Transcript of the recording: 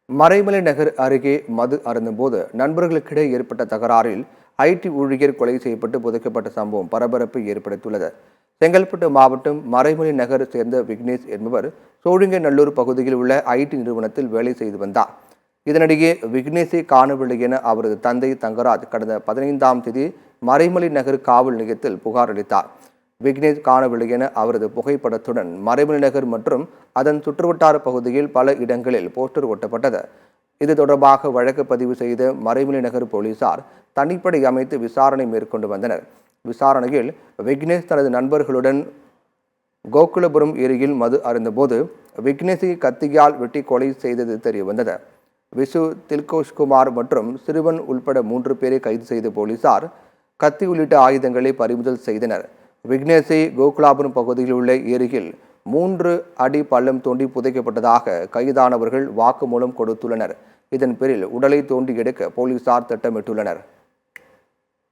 மறைமலை நகர் அருகே மது அருந்தும்போது நண்பர்களுக்கிடையே ஏற்பட்ட தகராறில் ஐடி ஊழியர் கொலை செய்யப்பட்டு புதைக்கப்பட்ட சம்பவம் பரபரப்பை ஏற்படுத்தியுள்ளது. செங்கல்பட்டு மாவட்டம் மறைமலை நகர் சேர்ந்த விக்னேஷ் என்பவர் சோழிங்கநல்லூர் பகுதியில் உள்ள ஐடி நிறுவனத்தில் வேலை செய்து வந்தார். இதனிடையே விக்னேஷை காணவில்லை என அவரது தந்தை தங்கராஜ் கடந்த 15ஆம் தேதி மறைமலை நகர் காவல் நிலையத்தில் புகார் அளித்தார். விக்னேஷ் காணவில்லை என அவரது புகைப்படத்துடன் மறைமலை நகர் மற்றும் அதன் சுற்றுவட்டார பகுதியில் பல இடங்களில் போஸ்டர் ஒட்டப்பட்டது. இது தொடர்பாக வழக்கு பதிவு செய்த மறைமலை நகர் போலீசார் தனிப்படை அமைத்து விசாரணை மேற்கொண்டு வந்தனர். விசாரணையில் விக்னேஷ் தனது நண்பர்களுடன் கோகுலபுரம் ஏரியில் மது அருந்தபோது விக்னேஷை கத்தியால் வெட்டி கொலை செய்தது தெரியவந்தது. விசு, தில்கோஷ்குமார் மற்றும் சிறுவன் உள்பட 3 பேரை கைது செய்த போலீசார் கத்தி உள்ளிட்ட ஆயுதங்களை பறிமுதல் செய்தனர். விக்னேஷை கோகுலாபுரம் பகுதியில் உள்ள ஏரியில் 3 அடி பள்ளம் தோண்டி புதைக்கப்பட்டதாக கைதானவர்கள் வாக்குமூலம் கொடுத்துள்ளனர். இதன் பேரில் உடலை தோண்டி எடுக்க போலீசார் திட்டமிட்டுள்ளனர்.